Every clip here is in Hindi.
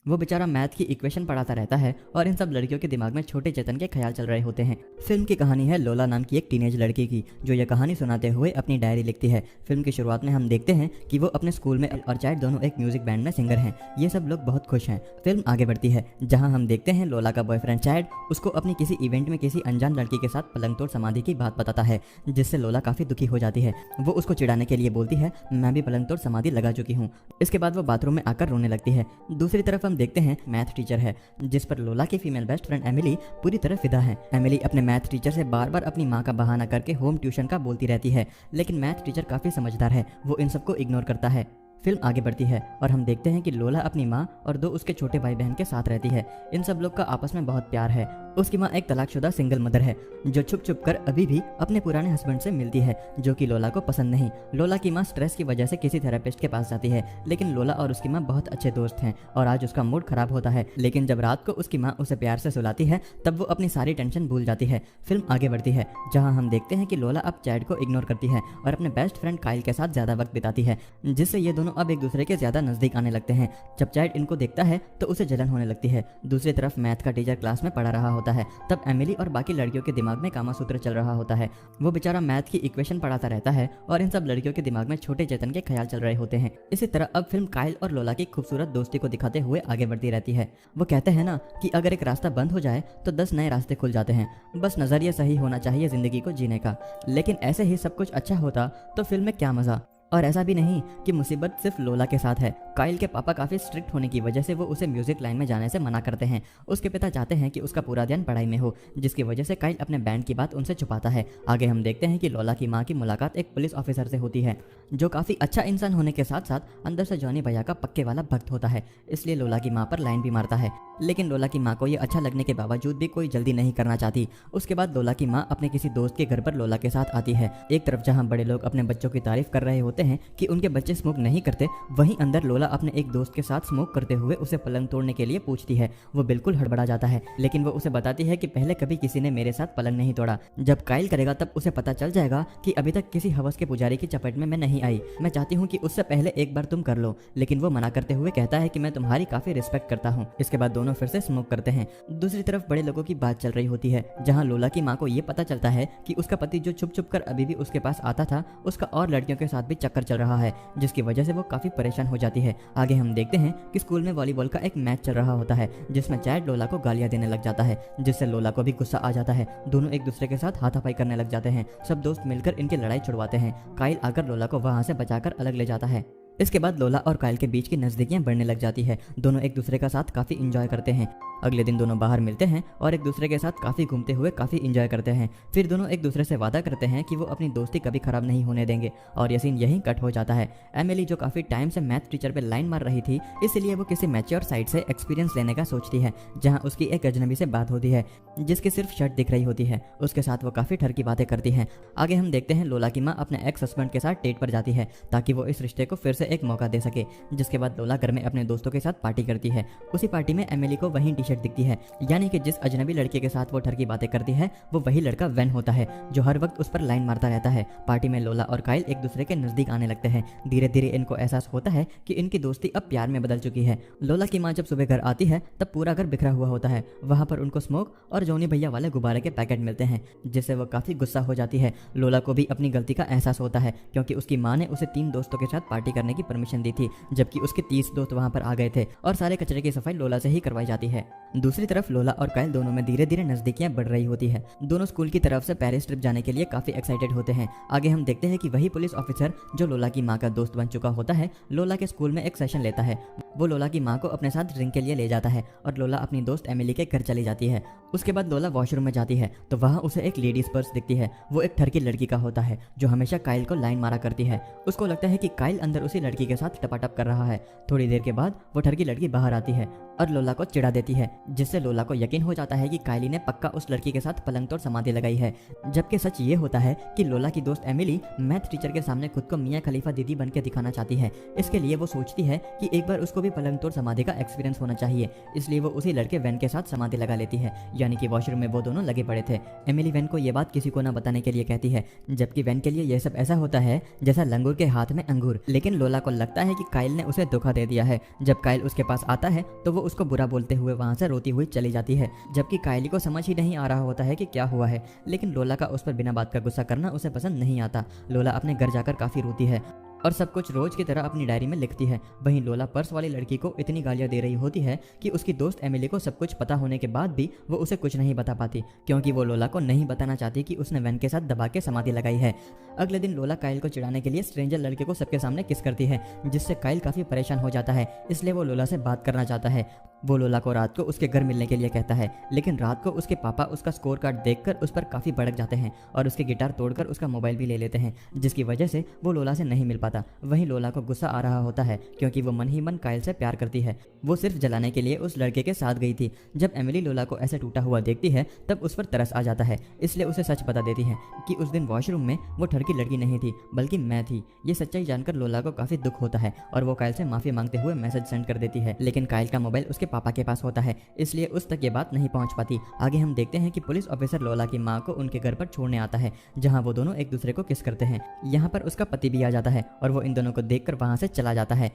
वो बेचारा मैथ की इक्वेशन पढ़ाता रहता है और इन सब लड़कियों के दिमाग में छोटे चेतन के ख्याल चल रहे होते हैं। फिल्म की कहानी है लोला नाम की एक टीनेज लड़की की, जो यह कहानी सुनाते हुए अपनी डायरी लिखती है। फिल्म की शुरुआत में हम देखते हैं कि वो अपने स्कूल में और चैट दोनों एक म्यूजिक बैंड में सिंगर हैं। ये सब लोग बहुत खुश हैं। फिल्म आगे बढ़ती है जहाँ हम देखते हैं लोला का बॉयफ्रेंड चैट उसको अपनी किसी इवेंट में किसी अनजान लड़की के साथ पलंग तोड़ समाधि की बात बताता है, जिससे लोला काफी दुखी हो जाती है। वो उसको चिढ़ाने के लिए बोलती है, मैं भी पलंग तोड़ समाधि लगा चुकी हूँ। इसके बाद वो बाथरूम में आकर रोने लगती है। दूसरी तरफ हम देखते हैं मैथ टीचर है, जिस पर लोला की फीमेल बेस्ट फ्रेंड एमिली पूरी तरह फिदा है। एमिली अपने मैथ टीचर से बार बार अपनी माँ का बहाना करके होम ट्यूशन का बोलती रहती है, लेकिन मैथ टीचर काफी समझदार है, वो इन सबको इग्नोर करता है। फिल्म आगे बढ़ती है और हम देखते हैं कि लोला अपनी माँ और दो उसके छोटे भाई बहन के साथ रहती है। इन सब लोग का आपस में बहुत प्यार है। उसकी माँ एक तलाकशुदा सिंगल मदर है, जो छुप छुप कर अभी भी अपने पुराने हस्बैंड से मिलती है, जो कि लोला को पसंद नहीं। लोला की माँ स्ट्रेस की वजह से किसी थेरेपिस्ट के पास जाती है, लेकिन लोला और उसकी माँ बहुत अच्छे दोस्त हैं और आज उसका मूड खराब होता है। लेकिन जब रात को उसकी माँ उसे प्यार से सुलाती है, तब वो अपनी सारी टेंशन भूल जाती है। फिल्म आगे बढ़ती है जहाँ हम देखते हैं कि लोला अब चैट को इग्नोर करती है और अपने बेस्ट फ्रेंड काइल के साथ ज्यादा वक्त बिताती है, जिससे ये दोनों अब एक दूसरे के ज्यादा नजदीक आने लगते हैं। जब चैट इनको देखता है तो उसे जलन होने लगती है। दूसरी तरफ मैथ का टीचर क्लास में पढ़ा रहा होता है, तब एमिली और बाकी लड़कियों के दिमाग में कामासूत्र चल रहा होता है। वो बेचारा मैथ की इक्वेशन पढ़ाता रहता है और इन सब लड़कियों के दिमाग में छोटे चेतन के ख्याल चल रहे होते हैं। इसी तरह अब फिल्म काइल और लोला की खूबसूरत दोस्ती को दिखाते हुए आगे बढ़ती रहती है। वो कहते हैं ना कि अगर एक रास्ता बंद हो जाए तो 10 नए रास्ते खुल जाते हैं, बस नजरिया सही होना चाहिए जिंदगी को जीने का। लेकिन ऐसे ही सब कुछ अच्छा होता तो फिल्म में क्या मजा। और ऐसा भी नहीं कि मुसीबत सिर्फ लोला के साथ है। काइल के पापा काफी स्ट्रिक्ट होने की वजह से वो उसे म्यूजिक लाइन में जाने से मना करते हैं। उसके पिता चाहते हैं कि उसका पूरा ध्यान पढ़ाई में हो, जिसकी वजह से काइल अपने बैंड की बात उनसे छुपाता है। आगे हम देखते हैं कि लोला की माँ की मुलाकात एक पुलिस ऑफिसर से होती है, जो काफी अच्छा इंसान होने के साथ साथ अंदर से जॉनी भैया का पक्के वाला भक्त होता है। इसलिए लोला की माँ पर लाइन भी मारता है, लेकिन लोला की माँ को ये अच्छा लगने के बावजूद भी कोई जल्दी नहीं करना चाहती। उसके बाद लोला की माँ अपने किसी दोस्त के घर पर लोला के साथ आती है। एक तरफ जहाँ बड़े लोग अपने बच्चों की तारीफ कर रहे होते हैं कि उनके बच्चे स्मोक नहीं करते, वहीं अंदर लोला अपने एक दोस्त के साथ स्मोक करते हुए उसे पलंग तोड़ने के लिए पूछती है। वो बिल्कुल हड़बड़ा जाता है, लेकिन वो उसे बताती है कि पहले कभी किसी ने मेरे साथ पलंग नहीं तोड़ा। जब काइल करेगा तब उसे पता चल जाएगा कि अभी तक किसी हवस के पुजारी की चपेट में मैं नहीं आई। मैं चाहती हूँ कि उससे पहले एक बार तुम कर लो, लेकिन वो मना करते हुए कहता है कि मैं तुम्हारी काफी रिस्पेक्ट करता हूँ। इसके बाद दोनों फिर से स्मोक करते हैं। दूसरी तरफ बड़े लोगों की बात चल रही होती है, जहाँ लोला की माँ को ये पता चलता है कि उसका पति जो छुप छुप कर अभी भी उसके पास आता था, उसका और लड़कियों के साथ भी चक्कर चल रहा है, जिसकी वजह से वो काफी परेशान हो जाती है। आगे हम देखते हैं कि स्कूल में वॉलीबॉल का एक मैच चल रहा होता है, जिसमें चैट लोला को गालियां देने लग जाता है, जिससे लोला को भी गुस्सा आ जाता है। दोनों एक दूसरे के साथ हाथापाई करने लग जाते हैं। सब दोस्त मिलकर इनकी लड़ाई छुड़वाते हैं। काइल आकर लोला को वहां से बचाकर अलग ले जाता है। इसके बाद लोला और काइल के बीच की नजदीकियां बढ़ने लग जाती है। दोनों एक दूसरे का साथ काफी इंजॉय करते हैं। अगले दिन दोनों बाहर मिलते हैं और एक दूसरे के साथ काफी घूमते हुए काफी इंजॉय करते हैं। फिर दोनों एक दूसरे से वादा करते हैं कि वो अपनी दोस्ती कभी खराब नहीं होने देंगे, और ये सीन यहीं कट हो जाता है। एमिली जो काफी टाइम से मैथ टीचर पे लाइन मार रही थी, इसलिए वो किसी मैच्योर साइड से एक्सपीरियंस लेने का सोचती है, जहाँ उसकी एक अजनबी से बात होती है, जिसकी सिर्फ शर्ट दिख रही होती है। उसके साथ वो काफी ठर की बातें करती है। आगे हम देखते हैं लोला की माँ अपने एक्स हस्बैंड के साथ डेट पर जाती है, ताकि वो इस रिश्ते को फिर से एक मौका दे सके। जिसके बाद लोला घर में अपने दोस्तों के साथ पार्टी करती है। उसी पार्टी में एमिली को वही टी शर्ट दिखती है, यानी कि जिस अजनबी लड़के के साथ वो ठर की बातें करती है, वो वही लड़का वेन होता है, जो हर वक्त उस पर लाइन मारता रहता है। पार्टी में लोला और काइल एक दूसरे के नजदीक आने लगते हैं। धीरे धीरे इनको एहसास होता है कि इनकी दोस्ती अब प्यार में बदल चुकी है। लोला की माँ जब सुबह घर आती है, तब पूरा घर बिखरा हुआ होता है। वहाँ पर उनको स्मोक और जॉनी भैया वाले गुब्बारे के पैकेट मिलते हैं, जिससे वो काफी गुस्सा हो जाती है। लोला को भी अपनी गलती का एहसास होता है, क्योंकि उसकी माँ ने उसे 3 दोस्तों के साथ पार्टी करने की परमिशन दी थी, जबकि उसके 30 दोस्त वहाँ पर आ गए थे और सारे कचरे की सफाई लोला से ही करवाई जाती है। दूसरी तरफ लोला और काइल दोनों में धीरे धीरे नजदीकियां बढ़ रही होती है। दोनों स्कूल की तरफ से पेरिस ट्रिप जाने के लिए काफी एक्साइटेड होते हैं। आगे हम देखते हैं कि वही पुलिस ऑफिसर जो लोला की माँ का दोस्त बन चुका होता है, लोला के स्कूल में एक सेशन लेता है। वो लोला की माँ को अपने साथ ड्रिंक के लिए ले जाता है और लोला अपनी दोस्त एमिली के घर चली जाती है। उसके बाद लोला वॉशरूम में जाती है तो वहाँ उसे एक लेडीज पर्स दिखती है। वो एक ठरकी लड़की का होता है, जो हमेशा काइल को लाइन मारा करती है। उसको लगता है कि काइल अंदर उसी लड़की के साथ टपाटप कर रहा है। थोड़ी देर के बाद वो ठरकी लड़की बाहर आती है और लोला को चिढ़ा देती है, जिससे लोला को यकीन हो जाता है कि काइली ने पक्का उस लड़की के साथ पलंग तोड़ समाधि लगाई है। जबकि सच ये होता है कि लोला की दोस्त एमिली मैथ टीचर के सामने खुद को मियां खलीफा दीदी बनकर दिखाना चाहती है। इसके लिए वो सोचती है कि एक बार उसको भी पलंग तोड़ समाधि का एक्सपीरियंस होना चाहिए, इसलिए वो उसी लड़के वैन के साथ समाधि लगा लेती है, यानी कि वॉशरूम में वो दोनों लगे पड़े थे। एमिली वैन को ये बात किसी को ना बताने के लिए कहती है, जबकि वैन के लिए यह सब ऐसा होता है जैसा लंगूर के हाथ में अंगूर। लेकिन लोला लोला को लगता है कि काइल ने उसे धोखा दे दिया है। जब काइल उसके पास आता है तो वो उसको बुरा बोलते हुए वहाँ से रोती हुई चली जाती है, जबकि काइली को समझ ही नहीं आ रहा होता है कि क्या हुआ है। लेकिन लोला का उस पर बिना बात का गुस्सा करना उसे पसंद नहीं आता। लोला अपने घर जाकर काफ़ी रोती है और सब कुछ रोज की तरह अपनी डायरी में लिखती है। वहीं लोला पर्स वाली लड़की को इतनी गालियां दे रही होती है कि उसकी दोस्त एमिली को सब कुछ पता होने के बाद भी वो उसे कुछ नहीं बता पाती, क्योंकि वो लोला को नहीं बताना चाहती कि उसने वैन के साथ दबा के समाधि लगाई है। अगले दिन लोला काइल को चिढ़ाने के लिए स्ट्रेंजर लड़के को सबके सामने किस करती है, जिससे काइल काफ़ी परेशान हो जाता है। इसलिए वो लोला से बात करना चाहता है। वो लोला को रात को उसके घर मिलने के लिए कहता है, लेकिन रात को उसके पापा उसका स्कोर कार्ड देखकर उस पर काफ़ी भड़क जाते हैं और उसके गिटार तोड़कर उसका मोबाइल भी ले लेते हैं, जिसकी वजह से वो लोला से नहीं मिल पाता। वहीं लोला को गुस्सा आ रहा होता है क्योंकि वो मन ही मन काइल से प्यार करती है। वो सिर्फ जलाने के लिए उस लड़के के साथ गई थी। जब एमिली लोला को ऐसे टूटा हुआ देखती है तब उस पर तरस आ जाता है, इसलिए उसे सच बता देती है कि उस दिन वॉशरूम में वो ठरकी लड़की नहीं थी बल्कि मैं थी। ये सच्चाई जानकर लोला को काफ़ी दुख होता है और वो काइल से माफ़ी मांगते हुए मैसेज सेंड कर देती है, लेकिन काइल का मोबाइल उसके पापा के पास होता है, इसलिए उस तक ये बात नहीं पहुंच पाती। आगे हम देखते हैं कि पुलिस ऑफिसर लोला की मां को उनके घर पर छोड़ने आता है, जहां वो दोनों एक दूसरे को किस करते हैं। यहाँ पर उसका पति भी आ जाता है और वो इन दोनों को देखकर वहां से चला जाता है।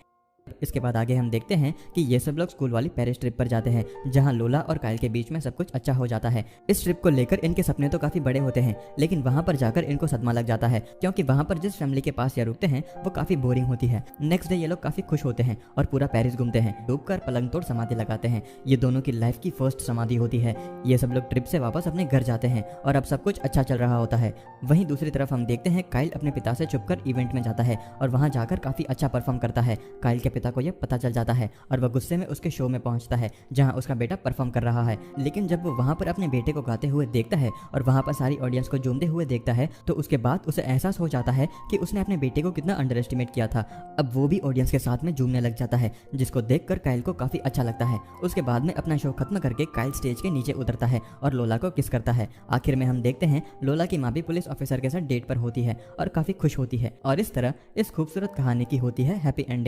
इसके बाद आगे हम देखते हैं कि ये सब लोग स्कूल वाली पेरिस ट्रिप पर जाते हैं, जहां लोला और काइल के बीच में सब कुछ अच्छा हो जाता है। इस ट्रिप को लेकर इनके सपने तो काफी बड़े होते हैं, लेकिन वहां पर जाकर इनको सदमा लग जाता है, क्योंकि वहां पर जिस फैमिली के पास ये रुकते हैं वो काफी बोरिंग होती है। नेक्स्ट डे ये लोग काफी खुश होते हैं और पूरा पेरिस घूमते हैं, डूबकर पलंग तोड़ समाधि लगाते हैं। ये दोनों की लाइफ की फर्स्ट समाधि होती है। ये सब लोग ट्रिप से वापस अपने घर जाते हैं और अब सब कुछ अच्छा चल रहा होता है। वहीं दूसरी तरफ हम देखते हैं काइल अपने पिता से छुपकर इवेंट में जाता है और वहां जाकर काफी अच्छा परफॉर्म करता है। काइल के पिता को यह पता चल जाता है और वह गुस्से में उसके शो में पहुंचता है जहां उसका बेटा परफॉर्म कर रहा है। लेकिन जब वो वहां पर अपने बेटे को गाते हुए देखता है और वहां पर सारी ऑडियंस को झूमते हुए देखता है तो उसके बाद उसे एहसास हो जाता है कि उसने अपने बेटे को कितना अंडर एस्टिमेट किया था। अब वो भी ऑडियंस के साथ में झूमने लग जाता है, जिसको देखकर काइल को काफी अच्छा लगता है। उसके बाद में अपना शो खत्म करके काइल स्टेज के नीचे उतरता है और लोला को किस करता है। आखिर में हम देखते हैं लोला की माँ भी पुलिस ऑफिसर के साथ डेट पर होती है और काफी खुश होती है। और इस तरह इस खूबसूरत कहानी की होती है हैप्पी एंडिंग।